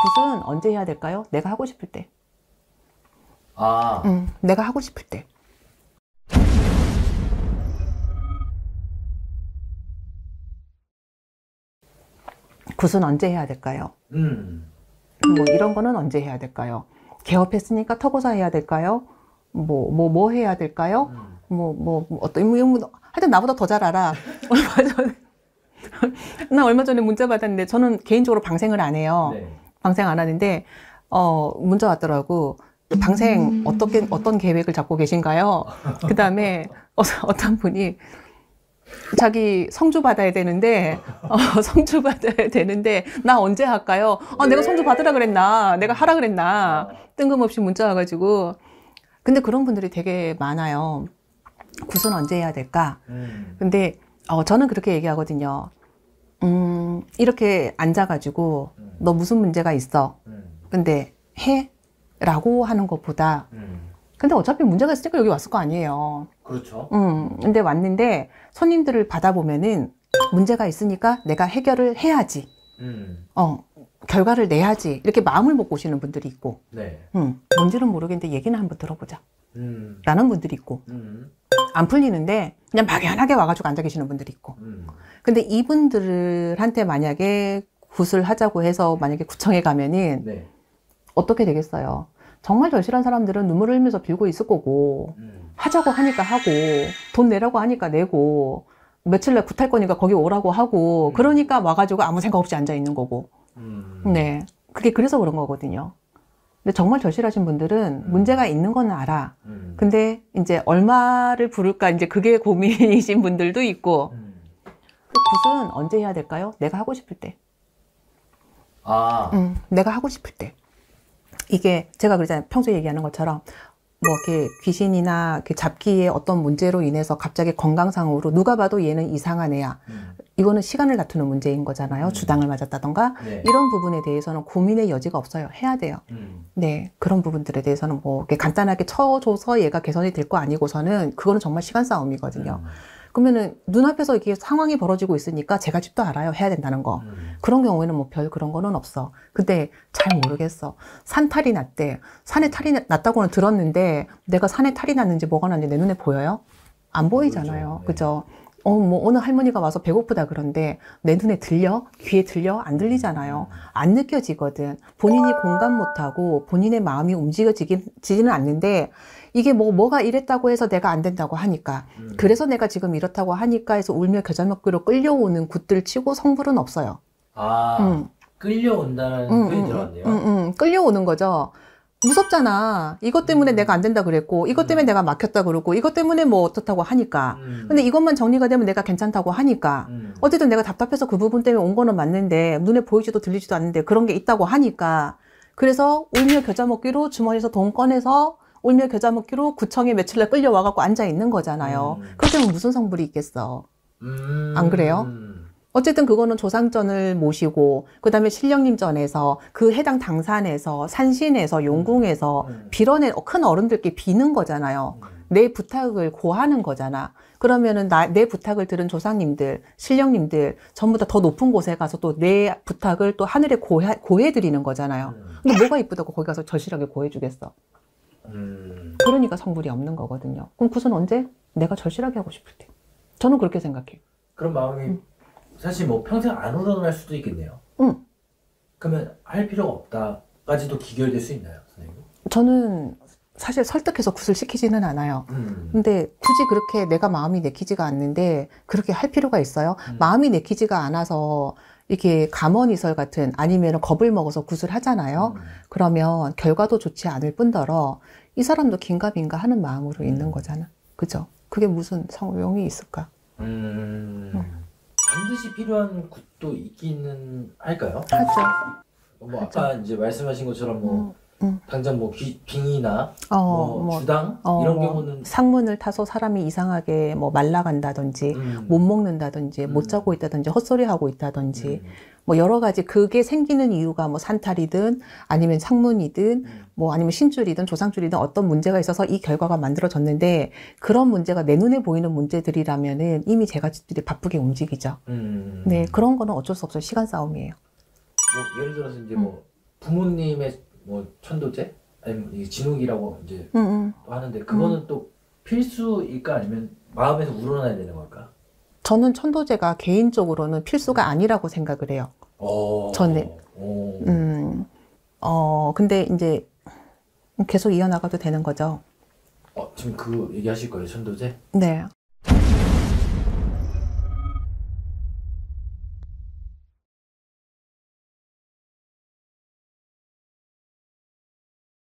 굿은 언제 해야 될까요? 내가 하고 싶을 때. 내가 하고 싶을 때. 굿은 언제 해야 될까요? 뭐 이런 거는 언제 해야 될까요? 개업했으니까 터고사 해야 될까요? 뭐 해야 될까요? 하여튼 나보다 더 잘 알아. 얼마 전에 문자 받았는데, 저는 개인적으로 방생을 안 해요. 네. 방생 안 하는데, 문자 왔더라고. 방생 어떤 계획을 잡고 계신가요? 그 다음에 어떤 분이 자기 성주 받아야 되는데, 성주 받아야 되는데, 나 언제 할까요? 내가 성주 받으라 그랬나? 내가 하라 그랬나? 뜬금없이 문자 와가지고. 근데 그런 분들이 되게 많아요. 굿은 언제 해야 될까? 근데, 저는 그렇게 얘기하거든요. 이렇게 앉아가지고, 너 무슨 문제가 있어? 근데, 해? 라고 하는 것보다, 근데 어차피 문제가 있으니까 여기 왔을 거 아니에요. 그렇죠. 근데 왔는데 손님들을 받아보면은 문제가 있으니까 내가 해결을 해야지. 결과를 내야지. 이렇게 마음을 먹고 오시는 분들이 있고, 네. 뭔지는 모르겠는데 얘기는 한번 들어보자. 라는 분들이 있고, 안 풀리는데 그냥 막연하게 와가지고 앉아 계시는 분들이 있고. 근데 이분들한테 만약에 굿을 하자고 해서 만약에 구청에 가면은 네. 어떻게 되겠어요? 정말 절실한 사람들은 눈물을 흘리면서 빌고 있을 거고, 하자고 하니까 하고, 돈 내라고 하니까 내고, 며칠 날 굿할 거니까 거기 오라고 하고, 그러니까 와가지고 아무 생각 없이 앉아 있는 거고. 네. 그게 그래서 그런 거거든요. 근데 정말 절실하신 분들은 문제가 있는 건 알아. 근데 이제 얼마를 부를까, 이제 그게 고민이신 분들도 있고. 굿은 언제 해야 될까요? 내가 하고 싶을 때. 내가 하고 싶을 때. 이게 제가 그러잖아요. 평소에 얘기하는 것처럼 뭐 이렇게 귀신이나 이렇게 잡기의 어떤 문제로 인해서 갑자기 건강상으로 누가 봐도 얘는 이상한 애야. 이거는 시간을 다투는 문제인 거잖아요. 주당을 맞았다던가. 네. 이런 부분에 대해서는 고민의 여지가 없어요. 해야 돼요. 네, 그런 부분들에 대해서는 뭐 이렇게 간단하게 쳐줘서 얘가 개선이 될 거 아니고서는 그거는 정말 시간 싸움이거든요. 그러면은 눈앞에서 이렇게 상황이 벌어지고 있으니까 제가 집도 알아요. 해야 된다는 거. 그런 경우에는 뭐 별 그런 거는 없어. 근데 잘 모르겠어. 산탈이 났대. 산에 탈이 났다고는 들었는데 내가 산에 탈이 났는지 뭐가 났는지 내 눈에 보여요? 안 보이잖아요. 그죠? 뭐 어느 할머니가 와서 배고프다 그런데 내 눈에 들려? 귀에 들려? 안 들리잖아요. 안 느껴지거든. 본인이 공감 못하고 본인의 마음이 움직여지지는 않는데 이게 뭐가 이랬다고 해서 내가 안 된다고 하니까 그래서 내가 지금 이렇다고 하니까 해서 울며 겨자 먹기로 끌려오는 굿들 치고 성불은 없어요. 끌려온다는 표현이 들어갔네요. 끌려오는 거죠. 무섭잖아. 이것 때문에 내가 안 된다 그랬고 이것 때문에 내가 막혔다 그러고 이것 때문에 뭐 어떻다고 하니까 근데 이것만 정리가 되면 내가 괜찮다고 하니까 어쨌든 내가 답답해서 그 부분 때문에 온 거는 맞는데 눈에 보이지도 들리지도 않는데 그런 게 있다고 하니까 그래서 울며 겨자 먹기로 주머니에서 돈 꺼내서 울며 겨자 먹기로 구청에 며칠 날 끌려와갖고 앉아 있는 거잖아요. 그렇다면 무슨 성불이 있겠어. 안 그래요? 어쨌든 그거는 조상전을 모시고 그 다음에 신령님전에서 그 해당 당산에서 산신에서 용궁에서 빌어낸 큰 어른들께 비는 거잖아요. 내 부탁을 고하는 거잖아. 그러면은 내 부탁을 들은 조상님들, 신령님들 전부 다 더 높은 곳에 가서 또 내 부탁을 또 하늘에 고해드리는 거잖아요. 근데 뭐가 이쁘다고 거기 가서 절실하게 고해주겠어. 그러니까 성불이 없는 거거든요. 그럼 굿은 언제? 내가 절실하게 하고 싶을 때. 저는 그렇게 생각해요. 그런 마음이 사실 뭐 평생 안 우러날 수도 있겠네요. 그러면 할 필요가 없다까지도 기결될 수 있나요, 선생님? 저는 사실 설득해서 굿을 시키지는 않아요. 근데 굳이 그렇게 내가 마음이 내키지가 않는데 그렇게 할 필요가 있어요? 마음이 내키지가 않아서 이렇게 감언이설 같은 아니면 겁을 먹어서 굿을 하잖아요. 그러면 결과도 좋지 않을 뿐더러 이 사람도 긴가민가 하는 마음으로 있는 거잖아. 그죠? 그게 무슨 성용이 있을까? 반드시 필요한 굿도 있기는 할까요? 하죠. 뭐 아까 이제 말씀하신 것처럼 뭐 당장 뭐 빙이나 주당 이런 경우는 상문을 타서 사람이 이상하게 뭐 말라간다든지 못 먹는다든지 못 자고 있다든지 헛소리하고 있다든지 뭐 여러 가지 그게 생기는 이유가 뭐 산탈이든 아니면 상문이든 뭐 아니면 신줄이든 조상줄이든 어떤 문제가 있어서 이 결과가 만들어졌는데 그런 문제가 내 눈에 보이는 문제들이라면은 이미 제가집들이 바쁘게 움직이죠. 네, 그런 거는 어쩔 수 없어요. 시간 싸움이에요. 뭐 예를 들어서 이제 뭐 부모님의 뭐 천도제? 아니면 이 진욱이라고 이제 또 하는데 그거는 또 필수일까 아니면 마음에서 우러나야 되는 걸까? 저는 천도제가 개인적으로는 필수가 아니라고 생각을 해요. 저는. 근데 이제 계속 이어나가도 되는 거죠. 지금 그 얘기하실 거예요, 천도제? 네.